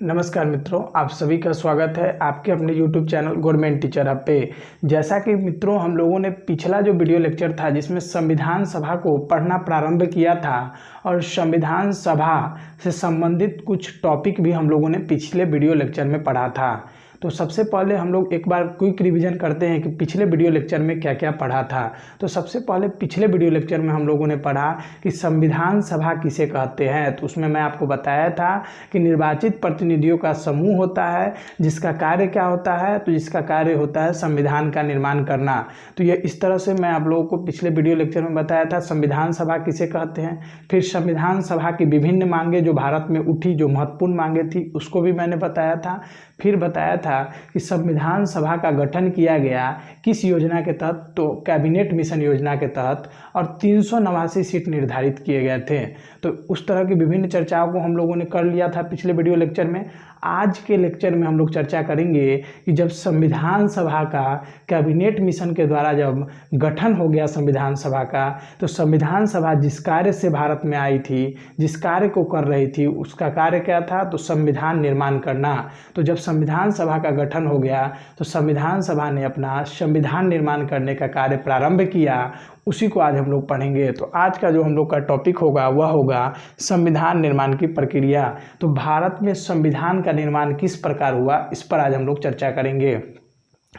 नमस्कार मित्रों, आप सभी का स्वागत है आपके अपने YouTube channel government teacher hub पे। जैसा कि मित्रों हम लोगों ने पिछला जो वीडियो लेक्चर था जिसमें संविधान सभा को पढ़ना प्रारंभ किया था और संविधान सभा से संबंधित कुछ टॉपिक भी हम लोगों ने पिछले वीडियो लेक्चर में पढ़ा था। तो सबसे पहले हम लोग एक बार क्विक रिवीजन करते हैं कि पिछले वीडियो लेक्चर में क्या क्या पढ़ा था। तो सबसे पहले पिछले वीडियो लेक्चर में हम लोगों ने पढ़ा कि संविधान सभा किसे कहते हैं। तो उसमें मैं आपको बताया था कि निर्वाचित प्रतिनिधियों का समूह होता है जिसका कार्य क्या होता है, तो जिसका कार्य होता है संविधान का निर्माण करना। तो ये इस तरह से मैं आप लोगों को पिछले वीडियो लेक्चर में बताया था संविधान सभा किसे कहते हैं। फिर संविधान सभा की विभिन्न मांगे जो भारत में उठी, जो महत्वपूर्ण मांगे थी, उसको भी मैंने बताया था। फिर बताया था कि संविधान सभा का गठन किया गया किस योजना के तहत, तो कैबिनेट मिशन योजना के तहत, और 389 सीट निर्धारित किए गए थे। तो उस तरह की विभिन्न चर्चाओं को हम लोगों ने कर लिया था पिछले वीडियो लेक्चर में। आज के लेक्चर में हम लोग चर्चा करेंगे कि जब संविधान सभा का कैबिनेट मिशन के द्वारा जब गठन हो गया संविधान सभा का, तो संविधान सभा जिस कार्य से भारत में आई थी, जिस कार्य को कर रही थी, उसका कार्य क्या था, तो संविधान निर्माण करना। तो जब संविधान सभा का गठन हो गया तो संविधान सभा ने अपना संविधान निर्माण करने का कार्य प्रारंभ किया। उसी को आज हम लोग पढ़ेंगे। तो आज का जो हम लोग का टॉपिक होगा वह होगा संविधान निर्माण की प्रक्रिया। तो भारत में संविधान का निर्माण किस प्रकार हुआ, इस पर आज हम लोग चर्चा करेंगे।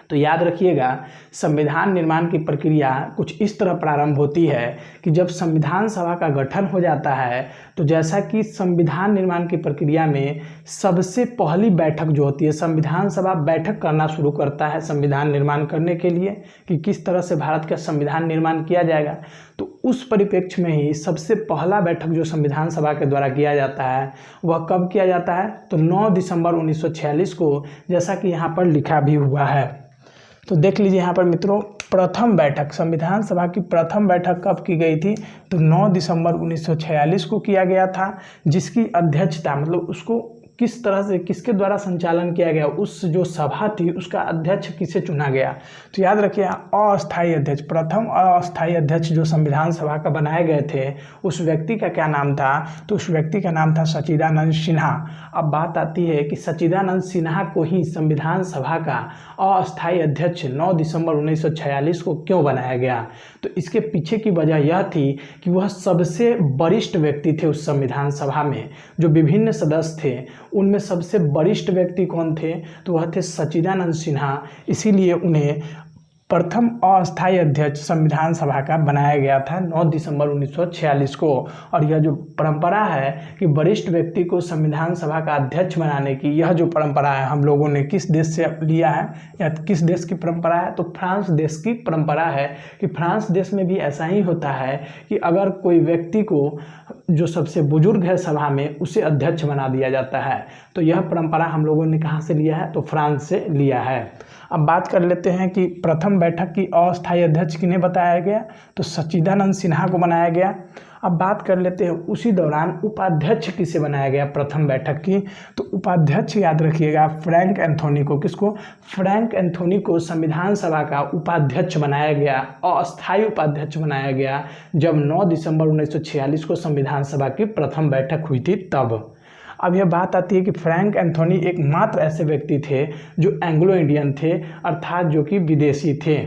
तो याद रखिएगा, संविधान निर्माण की प्रक्रिया कुछ इस तरह प्रारंभ होती है कि जब संविधान सभा का गठन हो जाता है, तो जैसा कि संविधान निर्माण की प्रक्रिया में सबसे पहली बैठक जो होती है, संविधान सभा बैठक करना शुरू करता है संविधान निर्माण करने के लिए कि किस तरह से भारत का संविधान निर्माण किया जाएगा। तो उस परिप्रेक्ष्य में ही सबसे पहला बैठक जो संविधान सभा के द्वारा किया जाता है वह कब किया जाता है, तो 9 दिसंबर 1946 को, जैसा कि यहाँ पर लिखा भी हुआ है। तो देख लीजिए यहाँ पर मित्रों, प्रथम बैठक संविधान सभा की प्रथम बैठक कब की गई थी, तो 9 दिसंबर 1946 को किया गया था, जिसकी अध्यक्षता, मतलब उसको किस तरह से किसके द्वारा संचालन किया गया, उस जो सभा थी उसका अध्यक्ष किसे चुना गया। तो याद रखिए अस्थायी अध्यक्ष, प्रथम अस्थायी अध्यक्ष जो संविधान सभा का बनाए गए थे, उस व्यक्ति का क्या नाम था, तो उस व्यक्ति का नाम था सच्चिदानंद सिन्हा। अब बात आती है कि सच्चिदानंद सिन्हा को ही संविधान सभा का अस्थायी अध्यक्ष 9 दिसंबर 1946 को क्यों बनाया गया। तो इसके पीछे की वजह यह थी कि वह सबसे वरिष्ठ व्यक्ति थे उस संविधान सभा में। जो विभिन्न सदस्य थे उनमें सबसे वरिष्ठ व्यक्ति कौन थे, तो वह थे सच्चिदानंद सिन्हा। इसीलिए उन्हें प्रथम अस्थायी अध्यक्ष संविधान सभा का बनाया गया था 9 दिसंबर 1946 को। और यह जो परंपरा है कि वरिष्ठ व्यक्ति को संविधान सभा का अध्यक्ष बनाने की, यह जो परंपरा है हम लोगों ने किस देश से लिया है, या किस देश की परंपरा है, तो फ्रांस देश की परंपरा है। कि फ्रांस देश में भी ऐसा ही होता है कि अगर कोई व्यक्ति को जो सबसे बुजुर्ग है सभा में, उसे अध्यक्ष बना दिया जाता है। तो यह परंपरा हम लोगों ने कहाँ से लिया है, तो फ्रांस से लिया है। अब बात कर लेते हैं कि प्रथम बैठक की अस्थायी अध्यक्ष किन्हें बताया गया, तो सच्चिदानंद सिन्हा को बनाया गया। अब बात कर लेते हैं उसी दौरान उपाध्यक्ष किसे बनाया गया प्रथम बैठक की, तो उपाध्यक्ष याद रखिएगा फ्रैंक एंथोनी को। किसको, फ्रैंक एंथोनी को संविधान सभा का उपाध्यक्ष बनाया गया, अस्थायी उपाध्यक्ष बनाया गया, जब 9 दिसंबर 1946 को संविधान सभा की प्रथम बैठक हुई थी तब। अब यह बात आती है कि फ्रैंक एंथोनी एकमात्र ऐसे व्यक्ति थे जो एंग्लो इंडियन थे, अर्थात जो कि विदेशी थे।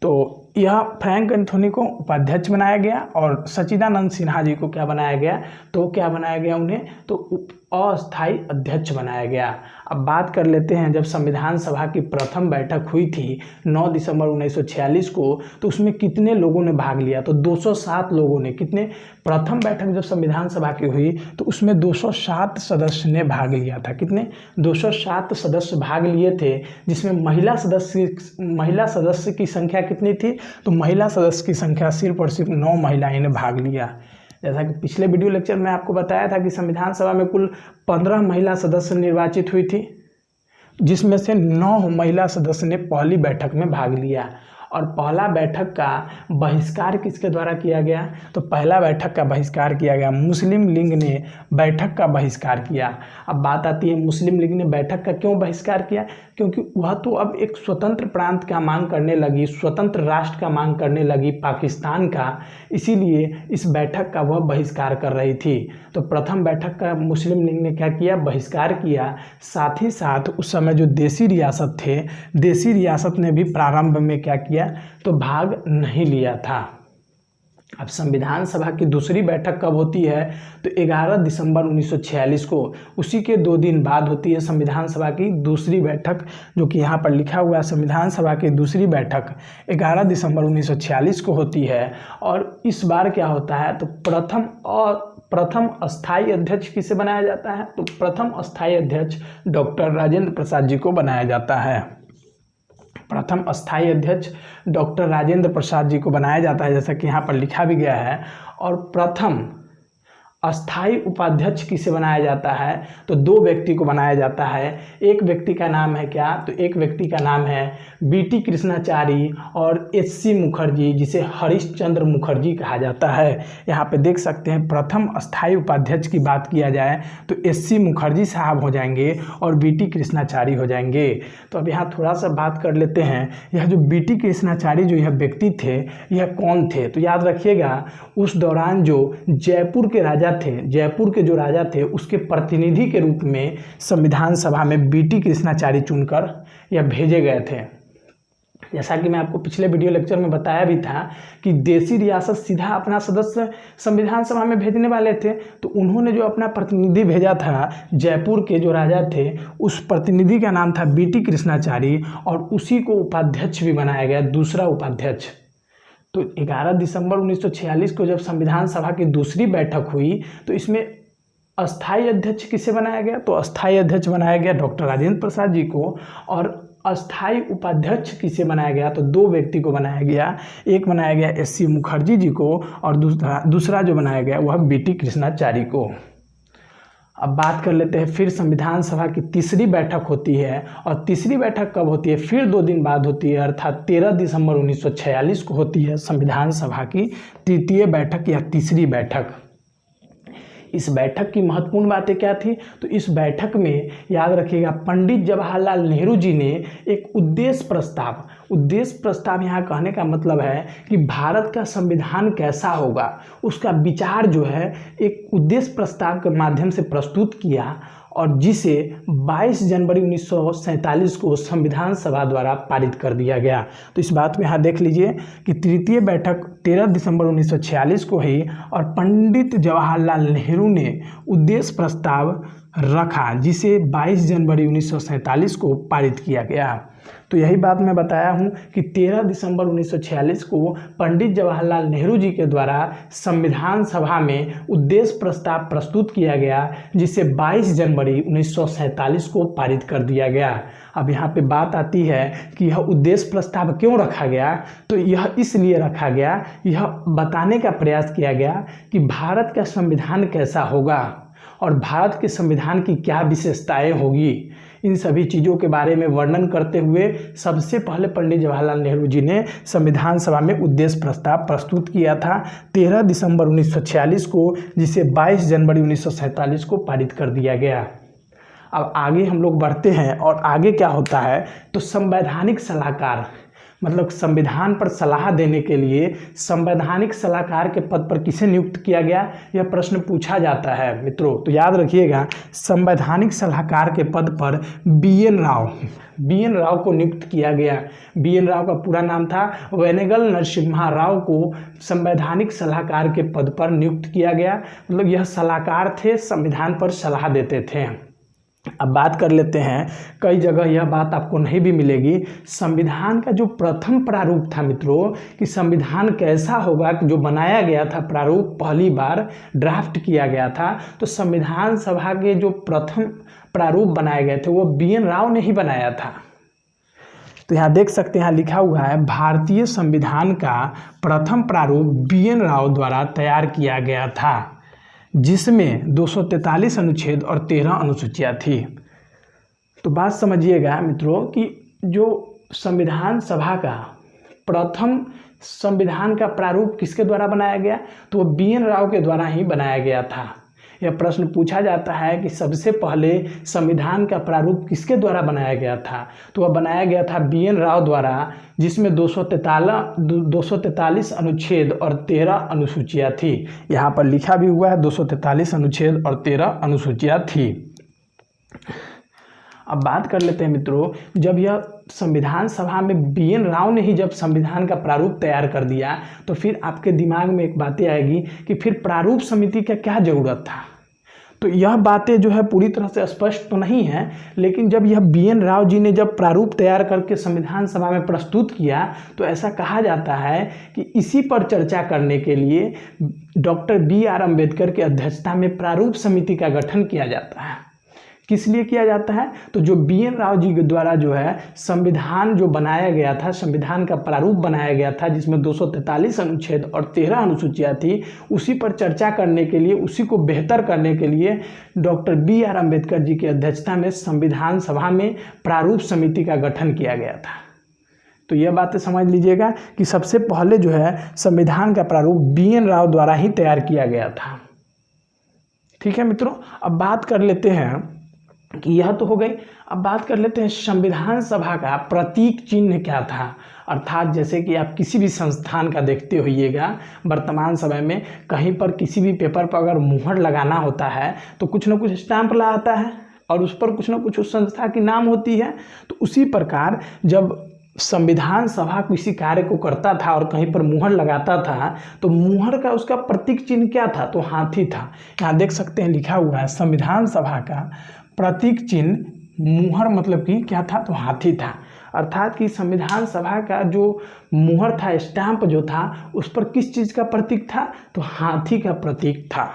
तो यह फ्रैंक एंथोनी को उपाध्यक्ष बनाया गया और सच्चिदानंद सिन्हा जी को क्या बनाया गया, तो क्या बनाया गया उन्हें, तो अस्थायी अध्यक्ष बनाया गया। अब बात कर लेते हैं जब संविधान सभा की प्रथम बैठक हुई थी 9 दिसंबर 1946 को, तो उसमें कितने लोगों ने भाग लिया, तो 207 लोगों ने। कितने, प्रथम बैठक जब संविधान सभा की हुई तो उसमें 207 सदस्य ने भाग लिया था। कितने, 207 सदस्य भाग लिए थे, जिसमें महिला सदस्य की संख्या कितनी थी, तो महिला सदस्य की संख्या सिर्फ और सिर्फ 9 महिलाएं ने भाग लिया। जैसा कि पिछले वीडियो लेक्चर में आपको बताया था कि संविधान सभा में कुल 15 महिला सदस्य निर्वाचित हुई थी, जिसमें से 9 महिला सदस्य ने पहली बैठक में भाग लिया। और पहला बैठक का बहिष्कार किसके द्वारा किया गया? तो पहला बैठक का बहिष्कार किया गया, मुस्लिम लीग ने बैठक का बहिष्कार किया। अब बात आती है मुस्लिम लीग ने बैठक का क्यों बहिष्कार किया? क्योंकि वह तो अब एक स्वतंत्र प्रांत का मांग करने लगी, स्वतंत्र राष्ट्र का मांग करने लगी पाकिस्तान का, इसीलिए इस बैठक का वह बहिष्कार कर रही थी। तो प्रथम बैठक का मुस्लिम लीग ने क्या किया? बहिष्कार किया। साथ ही साथ उस समय जो देसी रियासत थे, देसी रियासत ने भी प्रारंभ में क्या किया? तो भाग नहीं लिया था। अब संविधान सभा की दूसरी बैठक कब होती है? तो 11 दिसंबर 1946 को, उसी के 2 दिन बाद होती है संविधान सभा की दूसरी बैठक, जो कि यहाँ पर लिखा हुआ है। संविधान सभा की दूसरी बैठक 11 दिसंबर 1946 को होती है। और इस बार क्या होता है? तो प्रथम अस्थायी अध्यक्ष किसे बनाया जाता है? तो प्रथम अस्थायी अध्यक्ष डॉक्टर राजेंद्र प्रसाद जी को बनाया जाता है। प्रथम अस्थायी अध्यक्ष डॉक्टर राजेंद्र प्रसाद जी को बनाया जाता है, जैसा कि यहाँ पर लिखा भी गया है। और प्रथम अस्थायी उपाध्यक्ष किसे बनाया जाता है? तो 2 व्यक्ति को बनाया जाता है। एक व्यक्ति का नाम है क्या? तो एक व्यक्ति का नाम है बीटी कृष्णाचारी और एचसी मुखर्जी, जिसे हरिश्चंद्र मुखर्जी कहा जाता है। यहाँ पे देख सकते हैं, प्रथम अस्थायी उपाध्यक्ष की बात किया जाए तो एचसी मुखर्जी साहब हो जाएंगे और बीटी कृष्णाचारी हो जाएंगे। तो अब यहाँ थोड़ा सा बात कर लेते हैं, यह जो बीटी कृष्णाचारी जो यह व्यक्ति थे, यह कौन थे? तो याद रखिएगा, उस दौरान जो जयपुर के राजा थे, जयपुर के जो राजा थे, उसके प्रतिनिधि के रूप में संविधान सभा में बीटी कृष्णाचारी चुनकर यह भेजे गए थे। जैसा कि मैं आपको पिछले वीडियो लेक्चर में बताया भी था कि देसी रियासत सीधा अपना सदस्य संविधान सभा में भेजने वाले थे, तो उन्होंने जो अपना प्रतिनिधि भेजा था, जयपुर के जो राजा थे, उस प्रतिनिधि का नाम था बीटी कृष्णाचारी, और उसी को उपाध्यक्ष भी बनाया गया, दूसरा उपाध्यक्ष। तो 11 दिसंबर 1946 को जब संविधान सभा की दूसरी बैठक हुई, तो इसमें अस्थायी अध्यक्ष किसे बनाया गया? तो अस्थायी अध्यक्ष बनाया गया डॉक्टर राजेंद्र प्रसाद जी को। और अस्थायी उपाध्यक्ष किसे बनाया गया? तो 2 व्यक्ति को बनाया गया। एक बनाया गया एचसी मुखर्जी जी को, और दूसरा जो बनाया गया वह बीटी कृष्णाचारी को। अब बात कर लेते हैं, फिर संविधान सभा की तीसरी बैठक होती है। और तीसरी बैठक कब होती है? फिर 2 दिन बाद होती है, अर्थात 13 दिसंबर 1946 को होती है संविधान सभा की तृतीय बैठक या तीसरी बैठक। इस बैठक की महत्वपूर्ण बातें क्या थी? तो इस बैठक में याद रखिएगा, पंडित जवाहरलाल नेहरू जी ने एक उद्देश्य प्रस्ताव यहाँ कहने का मतलब है कि भारत का संविधान कैसा होगा, उसका विचार जो है एक उद्देश्य प्रस्ताव के माध्यम से प्रस्तुत किया, और जिसे 22 जनवरी 1947 को संविधान सभा द्वारा पारित कर दिया गया। तो इस बात में यहाँ देख लीजिए कि तृतीय बैठक 13 दिसंबर 1946 को हुई, और पंडित जवाहरलाल नेहरू ने उद्देश्य प्रस्ताव रखा, जिसे 22 जनवरी 1947 को पारित किया गया। तो यही बात मैं बताया हूँ कि 13 दिसंबर 1946 को पंडित जवाहरलाल नेहरू जी के द्वारा संविधान सभा में उद्देश्य प्रस्ताव प्रस्तुत किया गया, जिसे 22 जनवरी 1947 को पारित कर दिया गया। अब यहाँ पे बात आती है कि यह उद्देश्य प्रस्ताव क्यों रखा गया? तो यह इसलिए रखा गया, यह बताने का प्रयास किया गया कि भारत का संविधान कैसा होगा और भारत के संविधान की क्या विशेषताएं होगी। इन सभी चीज़ों के बारे में वर्णन करते हुए सबसे पहले पंडित जवाहरलाल नेहरू जी ने संविधान सभा में उद्देश्य प्रस्ताव प्रस्तुत किया था 13 दिसंबर 1946 को, जिसे 22 जनवरी 1947 को पारित कर दिया गया। अब आगे हम लोग बढ़ते हैं, और आगे क्या होता है? तो संवैधानिक सलाहकार, मतलब संविधान पर सलाह देने के लिए संवैधानिक सलाहकार के पद पर किसे नियुक्त किया गया, यह प्रश्न पूछा जाता है मित्रों। तो याद रखिएगा, संवैधानिक सलाहकार के पद पर बी एन राव को नियुक्त किया गया। बी एन राव का पूरा नाम था वेनेगल नरसिम्हा राव को संवैधानिक सलाहकार के पद पर नियुक्त किया गया। मतलब यह सलाहकार थे, संविधान पर सलाह देते थे। अब बात कर लेते हैं, कई जगह यह बात आपको नहीं भी मिलेगी, संविधान का जो प्रथम प्रारूप था मित्रों, कि संविधान कैसा होगा, जो बनाया गया था प्रारूप, पहली बार ड्राफ्ट किया गया था, तो संविधान सभा के जो प्रथम प्रारूप बनाए गए थे वो बी एन राव ने ही बनाया था। तो यहाँ देख सकते हैं, यहाँ लिखा हुआ है, भारतीय संविधान का प्रथम प्रारूप बी एन राव द्वारा तैयार किया गया था, जिसमें 243 अनुच्छेद और 13 अनुसूचियाँ थी। तो बात समझिएगा मित्रों कि जो संविधान सभा का प्रथम संविधान का प्रारूप किसके द्वारा बनाया गया? तो वो BN राव के द्वारा ही बनाया गया था। यह प्रश्न पूछा जाता है कि सबसे पहले संविधान का प्रारूप किसके द्वारा बनाया गया था? तो वह बनाया गया था BN राव द्वारा, जिसमें 243 अनुच्छेद और 13 अनुसूचियाँ थी। यहाँ पर लिखा भी हुआ है 243 अनुच्छेद और 13 अनुसूचियाँ थी। अब बात कर लेते हैं मित्रों, जब यह संविधान सभा में BN राव ने ही जब संविधान का प्रारूप तैयार कर दिया, तो फिर आपके दिमाग में एक बातें आएगी कि फिर प्रारूप समिति का क्या ज़रूरत था। तो यह बातें जो है पूरी तरह से स्पष्ट तो नहीं है, लेकिन जब यह BN राव जी ने जब प्रारूप तैयार करके संविधान सभा में प्रस्तुत किया, तो ऐसा कहा जाता है कि इसी पर चर्चा करने के लिए डॉक्टर BR अम्बेडकर की अध्यक्षता में प्रारूप समिति का गठन किया जाता है। किस लिए किया जाता है? तो जो BN राव जी के द्वारा जो है संविधान जो बनाया गया था, संविधान का प्रारूप बनाया गया था, जिसमें 243 अनुच्छेद और 13 अनुसूचियाँ थी, उसी पर चर्चा करने के लिए, उसी को बेहतर करने के लिए डॉक्टर BR अम्बेडकर जी की अध्यक्षता में संविधान सभा में प्रारूप समिति का गठन किया गया था। तो यह बातें समझ लीजिएगा कि सबसे पहले जो है संविधान का प्रारूप BN राव द्वारा ही तैयार किया गया था। ठीक है मित्रों, अब बात कर लेते हैं कि यह तो हो गई। अब बात कर लेते हैं संविधान सभा का प्रतीक चिन्ह क्या था। अर्थात जैसे कि आप किसी भी संस्थान का देखते होइएगा, वर्तमान समय में कहीं पर किसी भी पेपर पर अगर मुहर लगाना होता है तो कुछ ना कुछ स्टैंप लगाता है और उस पर कुछ ना कुछ उस संस्था की नाम होती है। तो उसी प्रकार जब संविधान सभा किसी कार्य को करता था और कहीं पर मुहर लगाता था, तो मुहर का उसका प्रतीक चिन्ह क्या था? तो हाथी था। यहाँ देख सकते हैं लिखा हुआ है संविधान सभा का प्रतीक चिन्ह मुहर, मतलब कि क्या था? तो हाथी था। अर्थात कि संविधान सभा का जो मुहर था, स्टैंप जो था, उस पर किस चीज़ का प्रतीक था? तो हाथी का प्रतीक था।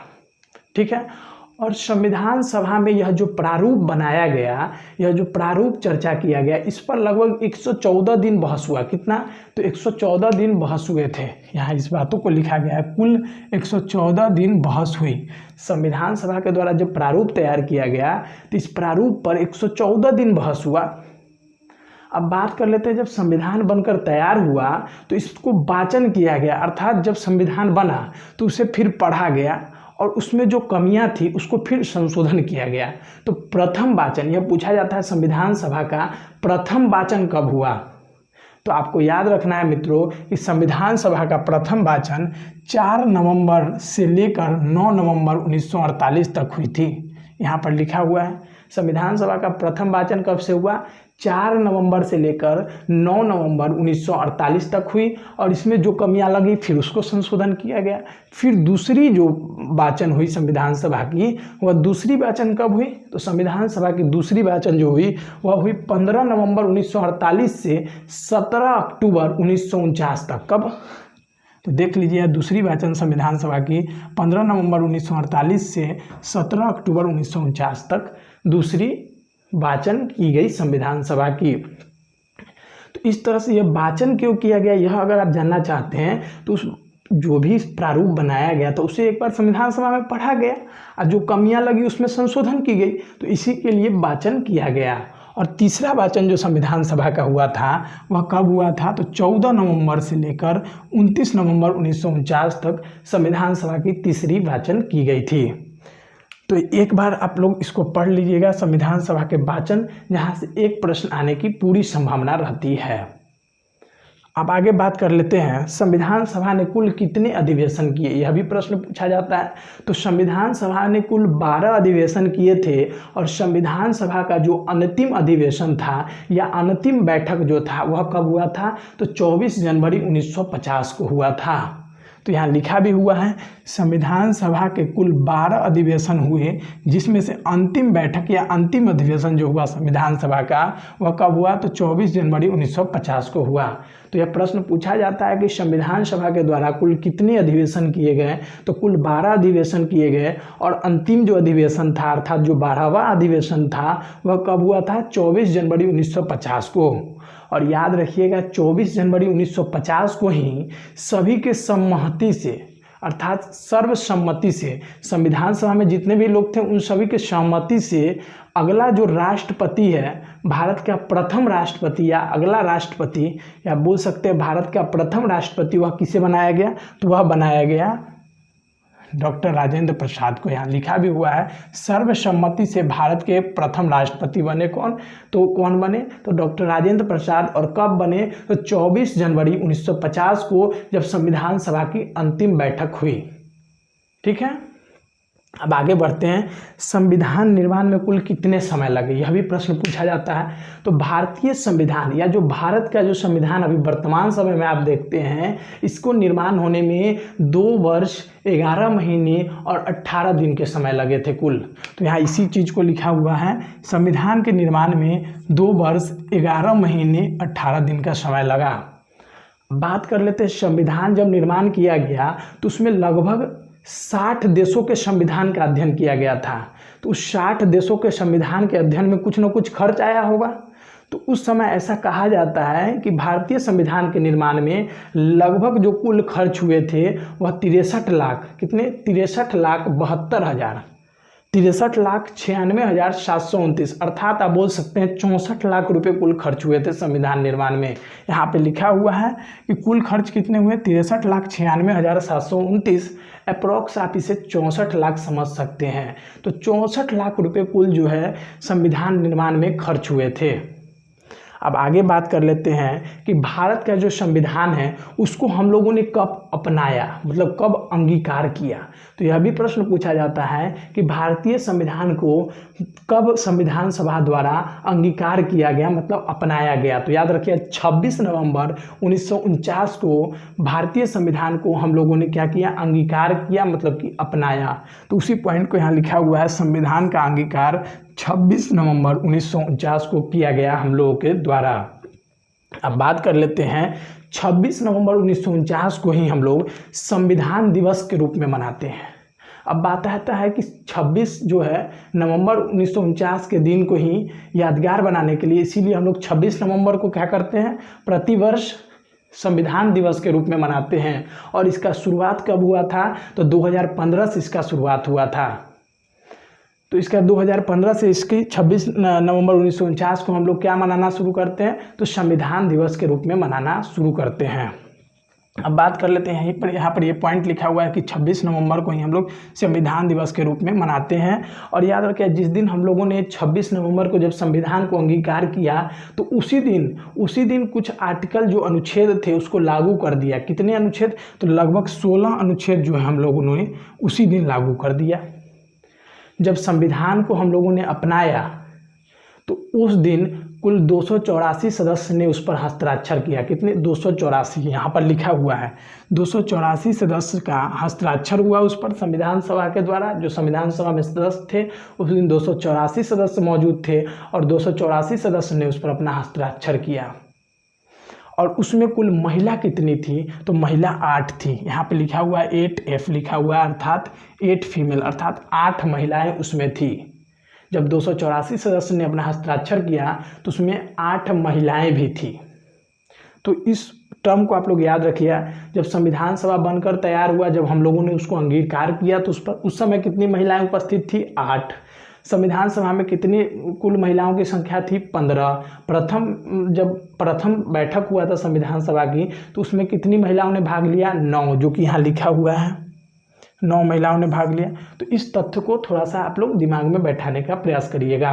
ठीक है। और संविधान सभा में यह जो प्रारूप बनाया गया, यह जो प्रारूप चर्चा किया गया, इस पर लगभग 114 दिन बहस हुआ। कितना? तो 114 दिन बहस हुए थे। यहाँ इस बातों को लिखा गया है, कुल 114 दिन बहस हुई। संविधान सभा के द्वारा जब प्रारूप तैयार किया गया तो इस प्रारूप पर 114 दिन बहस हुआ। अब बात कर लेते हैं, जब संविधान बनकर तैयार हुआ तो इसको वाचन किया गया। अर्थात जब संविधान बना तो उसे फिर पढ़ा गया और उसमें जो कमियां थी उसको फिर संशोधन किया गया। तो प्रथम वाचन, यह पूछा जाता है संविधान सभा का प्रथम वाचन कब हुआ? तो आपको याद रखना है मित्रों कि संविधान सभा का प्रथम वाचन 4 नवंबर से लेकर 9 नवंबर 1948 तक हुई थी। यहाँ पर लिखा हुआ है संविधान सभा का प्रथम वाचन कब से हुआ? 4 नवंबर से लेकर 9 नवंबर 1948 तक हुई और इसमें जो कमियां लगी फिर उसको संशोधन किया गया। फिर दूसरी जो वाचन हुई संविधान सभा की, वह दूसरी वाचन कब हुई? तो संविधान सभा की दूसरी वाचन जो हुई वह हुई 15 नवंबर 1948 से 17 अक्टूबर 1949 तक। कब? तो देख लीजिए, दूसरी वाचन संविधान सभा की 15 नवंबर 1948 से 17 अक्टूबर 1949 तक दूसरी वाचन की गई संविधान सभा की। तो इस तरह से यह वाचन क्यों किया गया, यह अगर आप जानना चाहते हैं तो उस जो भी प्रारूप बनाया गया तो उसे एक बार संविधान सभा में पढ़ा गया और जो कमियां लगी उसमें संशोधन की गई, तो इसी के लिए वाचन किया गया। और तीसरा वाचन जो संविधान सभा का हुआ था वह कब हुआ था? तो 14 नवंबर से लेकर 29 नवंबर 1949 तक संविधान सभा की तीसरी वाचन की गई थी। तो एक बार आप लोग इसको पढ़ लीजिएगा, संविधान सभा के वाचन, जहाँ से एक प्रश्न आने की पूरी संभावना रहती है। अब आगे बात कर लेते हैं संविधान सभा ने कुल कितने अधिवेशन किए, यह भी प्रश्न पूछा जाता है। तो संविधान सभा ने कुल 12 अधिवेशन किए थे और संविधान सभा का जो अंतिम अधिवेशन था या अंतिम बैठक जो था वह कब हुआ था? तो 24 जनवरी 1950 को हुआ था। तो यहाँ लिखा भी हुआ है संविधान सभा के कुल 12 अधिवेशन हुए, जिसमें से अंतिम बैठक या अंतिम अधिवेशन जो हुआ संविधान सभा का वह कब हुआ? तो 24 जनवरी 1950 को हुआ। तो यह प्रश्न पूछा जाता है कि संविधान सभा के द्वारा कुल कितने अधिवेशन किए गए? तो कुल 12 अधिवेशन किए गए और अंतिम जो अधिवेशन था अर्थात जो 12वां अधिवेशन था वह कब हुआ था? 24 जनवरी 1950 को। और याद रखिएगा 24 जनवरी 1950 को ही सभी के सम्मति से अर्थात सर्वसम्मति से संविधान सभा में जितने भी लोग थे उन सभी के सहमति से अगला जो राष्ट्रपति है भारत का प्रथम राष्ट्रपति या अगला राष्ट्रपति या बोल सकते हैं भारत का प्रथम राष्ट्रपति वह किसे बनाया गया, तो वह बनाया गया डॉक्टर राजेंद्र प्रसाद को। यहाँ लिखा भी हुआ है सर्वसम्मति से भारत के प्रथम राष्ट्रपति बने कौन, तो कौन बने, तो डॉक्टर राजेंद्र प्रसाद। और कब बने, तो 24 जनवरी 1950 को जब संविधान सभा की अंतिम बैठक हुई। ठीक है, अब आगे बढ़ते हैं। संविधान निर्माण में कुल कितने समय लगे, यह भी प्रश्न पूछा जाता है। तो भारतीय संविधान या जो भारत का जो संविधान अभी वर्तमान समय में आप देखते हैं, इसको निर्माण होने में 2 वर्ष 11 महीने और 18 दिन के समय लगे थे कुल। तो यहाँ इसी चीज़ को लिखा हुआ है, संविधान के निर्माण में 2 वर्ष 11 महीने 18 दिन का समय लगा। बात कर लेते हैं, संविधान जब निर्माण किया गया तो उसमें लगभग 60 देशों के संविधान का अध्ययन किया गया था। तो उस 60 देशों के संविधान के अध्ययन में कुछ न कुछ खर्च आया होगा। तो उस समय ऐसा कहा जाता है कि भारतीय संविधान के निर्माण में लगभग जो कुल खर्च हुए थे वह 63 लाख, कितने, 63,72,000, 63,96,729, अर्थात आप बोल सकते हैं 64 लाख रुपए कुल खर्च हुए थे संविधान निर्माण में। यहाँ पे लिखा हुआ है कि कुल खर्च कितने हुए, 63,96,729, अप्रॉक्स आप इसे 64 लाख समझ सकते हैं। तो 64 लाख रुपए कुल जो है संविधान निर्माण में खर्च हुए थे। अब आगे बात कर लेते हैं कि भारत का जो संविधान है उसको हम लोगों ने कब अपनाया, मतलब कब अंगीकार किया। तो यह भी प्रश्न पूछा जाता है कि भारतीय संविधान को कब संविधान सभा द्वारा अंगीकार किया गया, मतलब अपनाया गया। तो याद रखिए 26 नवंबर 1949 को भारतीय संविधान को हम लोगों ने क्या किया, अंगीकार किया, मतलब कि अपनाया। तो उसी पॉइंट को यहाँ लिखा हुआ है, संविधान का अंगीकार 26 नवंबर 1949 को किया गया हम लोगों के द्वारा। अब बात कर लेते हैं 26 नवंबर 1949 को ही हम लोग संविधान दिवस के रूप में मनाते हैं। अब बात आता है कि 26 जो है नवंबर 1949 के दिन को ही यादगार बनाने के लिए, इसीलिए हम लोग 26 नवंबर को क्या करते हैं, प्रतिवर्ष संविधान दिवस के रूप में मनाते हैं। और इसका शुरुआत कब हुआ था, तो 2015 से इसका शुरुआत हुआ था। तो इसका 2015 से इसकी 26 नवंबर 1949 को हम लोग क्या मनाना शुरू करते हैं, तो संविधान दिवस के रूप में मनाना शुरू करते हैं। अब बात कर लेते हैं यहाँ पर ये पॉइंट लिखा हुआ है कि 26 नवंबर को ही हम लोग संविधान दिवस के रूप में मनाते हैं। और याद रखिए जिस दिन हम लोगों ने 26 नवंबर को जब संविधान को अंगीकार किया तो उसी दिन कुछ आर्टिकल जो अनुच्छेद थे उसको लागू कर दिया। कितने अनुच्छेद, तो लगभग 16 अनुच्छेद जो है हम लोगों ने उसी दिन लागू कर दिया। जब संविधान को हम लोगों ने अपनाया तो उस दिन कुल 284 सदस्य ने उस पर हस्ताक्षर किया। कितने, 284, यहाँ पर लिखा हुआ है 284 सदस्य का हस्ताक्षर हुआ उस पर संविधान सभा के द्वारा। जो संविधान सभा में सदस्य थे उस दिन 284 सदस्य मौजूद थे और 284 सदस्य ने उस पर अपना हस्ताक्षर किया। और उसमें कुल महिला कितनी थी, तो महिला 8 थी। यहाँ पे लिखा हुआ है 8F लिखा हुआ है, अर्थात 8 फीमेल, अर्थात 8 महिलाएं उसमें थी। जब 284 सदस्य ने अपना हस्ताक्षर किया तो उसमें 8 महिलाएं भी थी। तो इस टर्म को आप लोग याद रखिए। जब संविधान सभा बनकर तैयार हुआ, जब हम लोगों ने उसको अंगीकार किया तो उस समय कितनी महिलाएं उपस्थित थी, 8। संविधान सभा में कितनी कुल महिलाओं की संख्या थी, 15। जब प्रथम बैठक हुआ था संविधान सभा की तो उसमें कितनी महिलाओं ने भाग लिया, 9, जो कि यहाँ लिखा हुआ है 9 महिलाओं ने भाग लिया। तो इस तथ्य को थोड़ा सा आप लोग दिमाग में बैठाने का प्रयास करिएगा।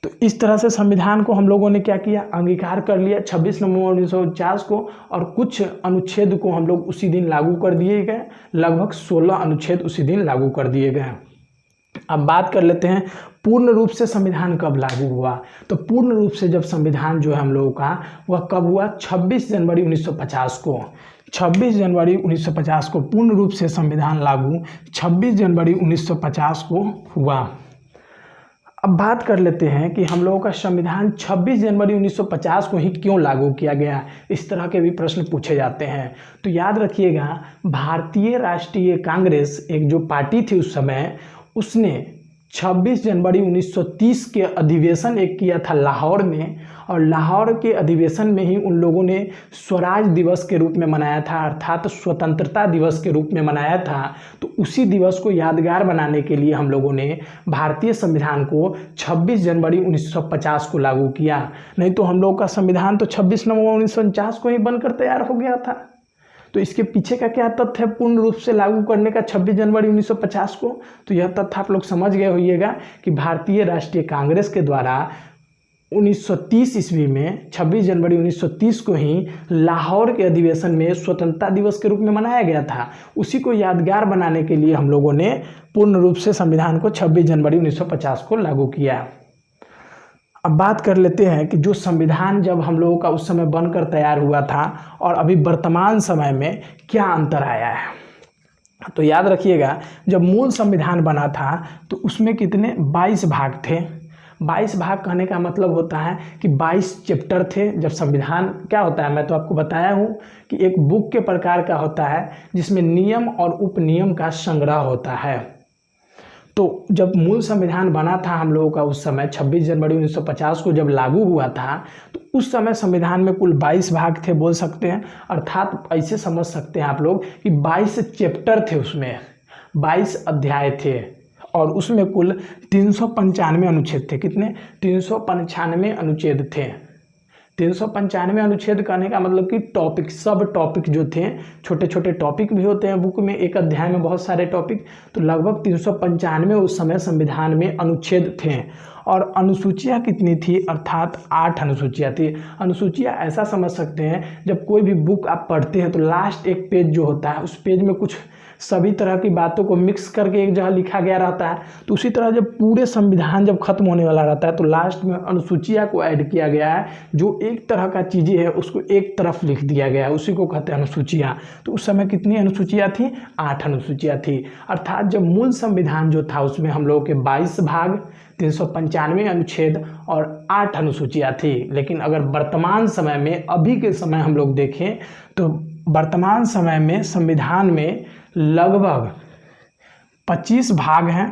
तो इस तरह से संविधान को हम लोगों ने क्या किया, अंगीकार कर लिया 26 नवंबर 1949 को। और कुछ अनुच्छेद को हम लोग उसी दिन लागू कर दिए गए, लगभग 16 अनुच्छेद उसी दिन लागू कर दिए गए। अब बात कर लेते हैं पूर्ण रूप से संविधान कब लागू हुआ। तो पूर्ण रूप से जब संविधान जो है हम लोगों का वह कब हुआ, 26 जनवरी 1950 को। 26 जनवरी 1950 को पूर्ण रूप से संविधान लागू 26 जनवरी 1950 को हुआ। अब बात कर लेते हैं कि हम लोगों का संविधान 26 जनवरी 1950 को ही क्यों लागू किया गया। इस तरह के भी प्रश्न पूछे जाते हैं। तो याद रखिएगा, भारतीय राष्ट्रीय कांग्रेस एक जो पार्टी थी उस समय, उसने 26 जनवरी 1930 के अधिवेशन एक किया था लाहौर में, और लाहौर के अधिवेशन में ही उन लोगों ने स्वराज दिवस के रूप में मनाया था, अर्थात स्वतंत्रता दिवस के रूप में मनाया था। तो उसी दिवस को यादगार बनाने के लिए हम लोगों ने भारतीय संविधान को 26 जनवरी 1950 को लागू किया। नहीं तो हम लोग का संविधान तो 26 नवंबर 1949 को ही बनकर तैयार हो गया था। तो इसके पीछे का क्या तथ्य है पूर्ण रूप से लागू करने का 26 जनवरी 1950 को? तो यह तथ्य आप लोग समझ गए होइएगा कि भारतीय राष्ट्रीय कांग्रेस के द्वारा 1930 ईस्वी में 26 जनवरी 1930 को ही लाहौर के अधिवेशन में स्वतंत्रता दिवस के रूप में मनाया गया था। उसी को यादगार बनाने के लिए हम लोगों ने पूर्ण रूप से संविधान को 26 जनवरी 1950 को लागू किया। अब बात कर लेते हैं कि जो संविधान जब हम लोगों का उस समय बनकर तैयार हुआ था और अभी वर्तमान समय में क्या अंतर आया है। तो याद रखिएगा, जब मूल संविधान बना था तो उसमें कितने 22 भाग थे। 22 भाग कहने का मतलब होता है कि 22 चैप्टर थे। जब संविधान क्या होता है, मैं तो आपको बताया हूँ कि एक बुक के प्रकार का होता है जिसमें नियम और उपनियम का संग्रह होता है। तो जब मूल संविधान बना था हम लोगों का उस समय 26 जनवरी 1950 को जब लागू हुआ था, तो उस समय संविधान में कुल 22 भाग थे बोल सकते हैं, अर्थात ऐसे समझ सकते हैं आप लोग कि 22 चैप्टर थे, उसमें 22 अध्याय थे और उसमें कुल 395 अनुच्छेद थे। कितने? 395 अनुच्छेद थे। 395 अनुच्छेद कहने का मतलब कि टॉपिक, सब टॉपिक जो थे, छोटे छोटे टॉपिक भी होते हैं बुक में, एक अध्याय में बहुत सारे टॉपिक, तो लगभग 395 उस समय संविधान में अनुच्छेद थे। और अनुसूचियाँ कितनी थी? अर्थात 8 अनुसूचियाँ थी। अनुसूचियाँ ऐसा समझ सकते हैं, जब कोई भी बुक आप पढ़ते हैं तो लास्ट एक पेज जो होता है उस पेज में कुछ सभी तरह की बातों को मिक्स करके एक जगह लिखा गया रहता है। तो उसी तरह जब पूरे संविधान जब खत्म होने वाला रहता है तो लास्ट में अनुसूचिया को ऐड किया गया है, जो एक तरह का चीज़ें है उसको एक तरफ लिख दिया गया है, उसी को कहते हैं अनुसूचिया। तो उस समय कितनी अनुसूचियाँ थी? 8 अनुसूचियाँ थी। अर्थात जब मूल संविधान जो था उसमें हम लोगों के 22 भाग, 395 अनुच्छेद और 8 अनुसूचियाँ थी। लेकिन अगर वर्तमान समय में, अभी के समय हम लोग देखें तो वर्तमान समय में संविधान में लगभग 25 भाग हैं,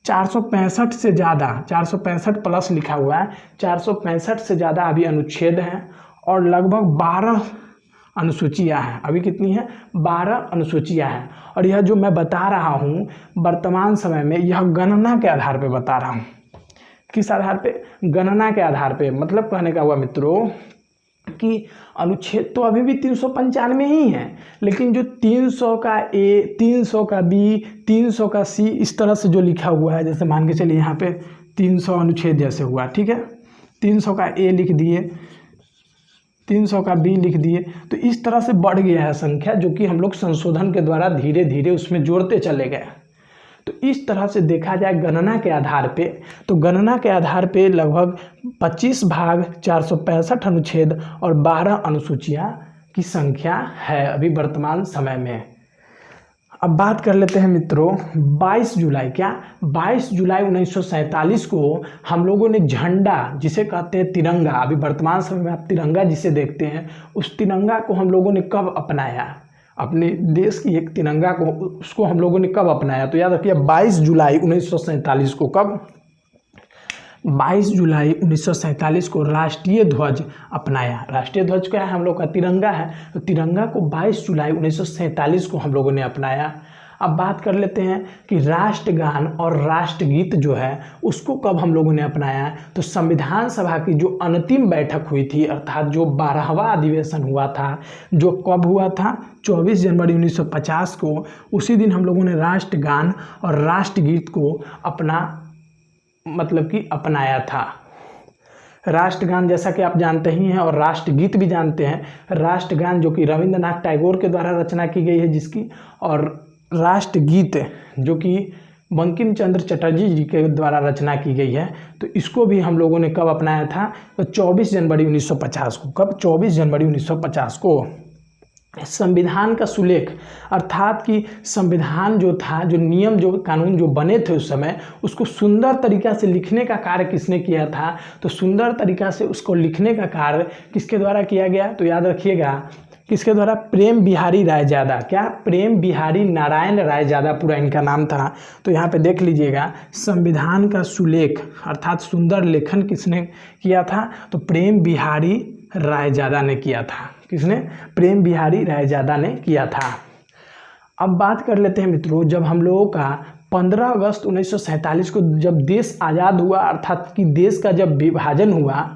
465 से ज़्यादा, 465 प्लस लिखा हुआ है, 465 से ज़्यादा अभी अनुच्छेद हैं और लगभग 12 अनुसूचियाँ हैं। अभी कितनी हैं? 12 अनुसूचियाँ हैं। और यह जो मैं बता रहा हूँ वर्तमान समय में, यह गणना के आधार पे बता रहा हूँ। किस आधार पे? गणना के आधार पे। मतलब कहने का हुआ मित्रों कि अनुच्छेद तो अभी भी 395 ही है, लेकिन जो 300 का ए, 300 का बी, 300 का सी, इस तरह से जो लिखा हुआ है, जैसे मान के चलिए यहाँ पे 300 अनुच्छेद जैसे हुआ, ठीक है, 300 का ए लिख दिए, 300 का बी लिख दिए, तो इस तरह से बढ़ गया है संख्या, जो कि हम लोग संशोधन के द्वारा धीरे धीरे उसमें जोड़ते चले गए। तो इस तरह से देखा जाए गणना के आधार पे, तो गणना के आधार पे लगभग 25 भाग, 465 अनुच्छेद और 12 अनुसूचियाँ की संख्या है अभी वर्तमान समय में। अब बात कर लेते हैं मित्रों 22 जुलाई, क्या 22 जुलाई 1947 को हम लोगों ने झंडा, जिसे कहते हैं तिरंगा, अभी वर्तमान समय में आप तिरंगा जिसे देखते हैं, उस तिरंगा को हम लोगों ने कब अपनाया? अपने देश की एक तिरंगा को, उसको हम लोगों ने कब अपनाया? तो याद रखिए 22 जुलाई 1947 को। कब? 22 जुलाई 1947 को राष्ट्रीय ध्वज अपनाया। राष्ट्रीय ध्वज क्या है? हम लोग का तिरंगा है। तो तिरंगा को 22 जुलाई 1947 को हम लोगों ने अपनाया। अब बात कर लेते हैं कि राष्ट्रगान और राष्ट्रगीत जो है उसको कब हम लोगों ने अपनाया। तो संविधान सभा की जो अंतिम बैठक हुई थी, अर्थात जो 12वां अधिवेशन हुआ था, जो कब हुआ था? 24 जनवरी 1950 को। उसी दिन हम लोगों ने राष्ट्रगान और राष्ट्रगीत को अपनाया था। राष्ट्रगान जैसा कि आप जानते ही हैं और राष्ट्रगीत भी जानते हैं। राष्ट्रगान जो कि रविंद्रनाथ टैगोर के द्वारा रचना की गई है जिसकी, और राष्ट्रगीत जो कि बंकिम चंद्र चटर्जी जी के द्वारा रचना की गई है। तो इसको भी हम लोगों ने कब अपनाया था? तो 24 जनवरी 1950 को। कब? 24 जनवरी 1950 को। संविधान का सुलेख, अर्थात कि संविधान जो था, जो नियम, जो कानून जो बने थे उस समय, उसको सुंदर तरीक़ा से लिखने का कार्य किसने किया था? तो सुंदर तरीक़ा से उसको लिखने का कार्य किसके द्वारा किया गया? तो याद रखिएगा किसके द्वारा? प्रेम बिहारी रायजादा। क्या? प्रेम बिहारी नारायण रायजादा पूरा इनका नाम था। तो यहाँ पे देख लीजिएगा, संविधान का सुलेख अर्थात सुंदर लेखन किसने किया था? तो प्रेम बिहारी रायजादा ने किया था। किसने? प्रेम बिहारी रायजादा ने किया था। अब बात कर लेते हैं मित्रों, जब हम लोगों का 15 अगस्त 1947 को जब देश आज़ाद हुआ, अर्थात कि देश का जब विभाजन हुआ,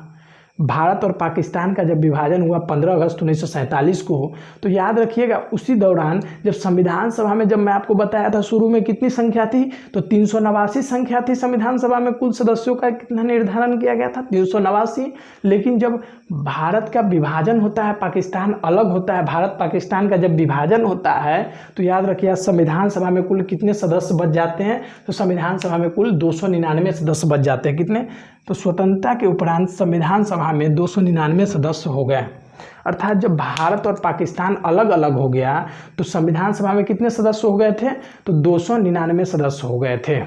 भारत और पाकिस्तान का जब विभाजन हुआ 15 अगस्त 1947 को, तो याद रखिएगा उसी दौरान जब संविधान सभा में, जब मैं आपको बताया था शुरू में कितनी संख्या थी, तो 389 संख्या थी संविधान सभा में। कुल सदस्यों का कितना निर्धारण किया गया था? 389। लेकिन जब भारत का विभाजन होता है, पाकिस्तान अलग होता है, भारत पाकिस्तान का जब विभाजन होता है, तो याद रखिए संविधान सभा में कुल कितने सदस्य बच जाते हैं? तो संविधान सभा में कुल 299 सदस्य बच जाते हैं। कितने? तो स्वतंत्रता के उपरांत संविधान सभा में 299 सदस्य हो गए। अर्थात जब भारत और पाकिस्तान अलग अलग हो गया तो संविधान सभा में कितने सदस्य हो गए थे? तो 299 सदस्य हो गए थे।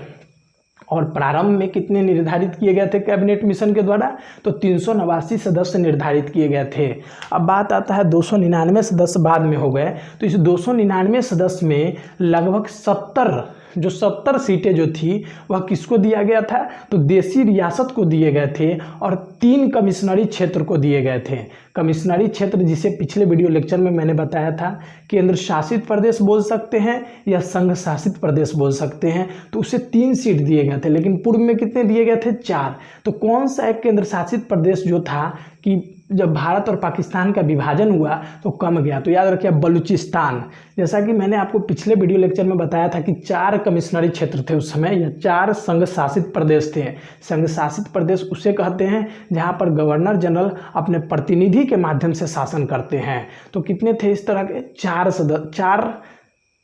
और प्रारंभ में कितने निर्धारित किए गए थे कैबिनेट मिशन के द्वारा? तो 389 सदस्य निर्धारित किए गए थे। अब बात आता है 299 सदस्य बाद में हो गए, तो इस 299 सदस्य में लगभग 70 सीटें जो थी वह किसको दिया गया था? तो देशी रियासत को दिए गए थे और 3 कमिश्नरी क्षेत्र को दिए गए थे। कमिश्नरी क्षेत्र जिसे पिछले वीडियो लेक्चर में मैंने बताया था, केंद्र शासित प्रदेश बोल सकते हैं या संघ शासित प्रदेश बोल सकते हैं, तो उसे 3 सीट दिए गए थे। लेकिन पूर्व में कितने दिए गए थे? 4। तो कौन सा एक केंद्र शासित प्रदेश जो था कि जब भारत और पाकिस्तान का विभाजन हुआ तो कम गया? तो याद रखिए बलूचिस्तान। जैसा कि मैंने आपको पिछले वीडियो लेक्चर में बताया था कि 4 कमिश्नरी क्षेत्र थे उस समय, या 4 संघ शासित प्रदेश थे। संघ शासित प्रदेश उसे कहते हैं जहां पर गवर्नर जनरल अपने प्रतिनिधि के माध्यम से शासन करते हैं। तो कितने थे इस तरह के?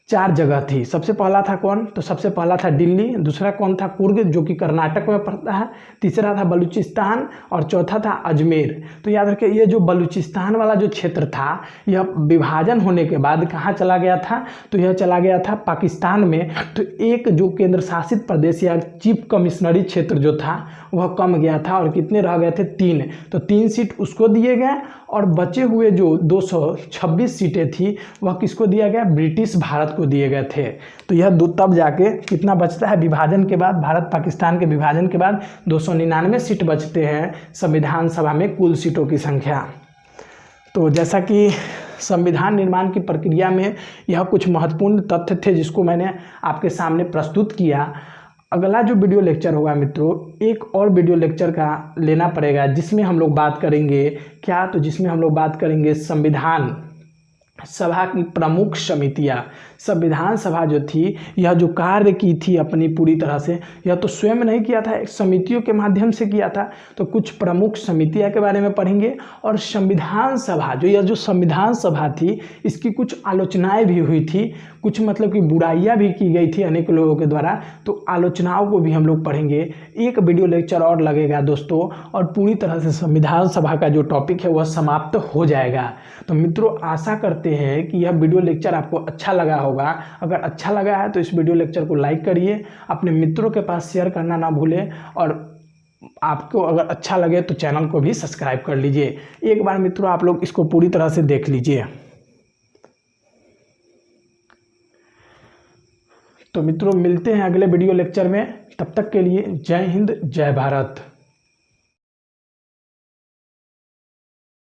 4 जगह थी। सबसे पहला था कौन? तो सबसे पहला था दिल्ली, दूसरा कौन था? कुर्ग जो कि कर्नाटक में पड़ता है, तीसरा था बलूचिस्तान और चौथा था अजमेर। तो याद रखिए ये जो बलूचिस्तान वाला जो क्षेत्र था यह विभाजन होने के बाद कहाँ चला गया था? तो यह चला गया था पाकिस्तान में। तो एक जो केंद्र शासित प्रदेश या चीफ कमिश्नरी क्षेत्र जो था वह कम गया था और कितने रह गए थे? 3। तो 3 सीट उसको दिए गए और बचे हुए जो 226 सीटें थी वह किसको दिया गया? ब्रिटिश भारत को दिए गए थे। तो यह तब जाके कितना बचता है विभाजन के बाद? भारत पाकिस्तान के विभाजन के बाद 299 सीट बचते हैं संविधान सभा में कुल सीटों की संख्या। तो जैसा कि संविधान निर्माण की प्रक्रिया में यह कुछ महत्वपूर्ण तथ्य थे जिसको मैंने आपके सामने प्रस्तुत किया। अगला जो वीडियो लेक्चर होगा मित्रों, एक और वीडियो लेक्चर का लेना पड़ेगा जिसमें हम लोग बात करेंगे क्या? तो जिसमें हम लोग बात करेंगे संविधान सभा की प्रमुख समितियां। संविधान सभा जो थी यह जो कार्य की थी अपनी पूरी तरह से, यह तो स्वयं नहीं किया था, एक समितियों के माध्यम से किया था। तो कुछ प्रमुख समितियां के बारे में पढ़ेंगे। और संविधान सभा यह जो संविधान सभा थी इसकी कुछ आलोचनाएं भी हुई थी, कुछ मतलब कि बुराइयां भी की गई थी अनेक लोगों के द्वारा। तो आलोचनाओं को भी हम लोग पढ़ेंगे। एक वीडियो लेक्चर और लगेगा दोस्तों और पूरी तरह से संविधान सभा का जो टॉपिक है वह समाप्त हो जाएगा। तो मित्रों आशा करते हैं कि यह वीडियो लेक्चर आपको अच्छा लगा होगा। अगर अच्छा लगा है तो इस वीडियो लेक्चर को लाइक करिए, अपने मित्रों के पास शेयर करना ना भूलें और आपको अगर अच्छा लगे तो चैनल को भी सब्सक्राइब कर लीजिए। एक बार मित्रों आप लोग इसको पूरी तरह से देख लीजिए। तो मित्रों मिलते हैं अगले वीडियो लेक्चर में, तब तक के लिए जय हिंद जय भारत।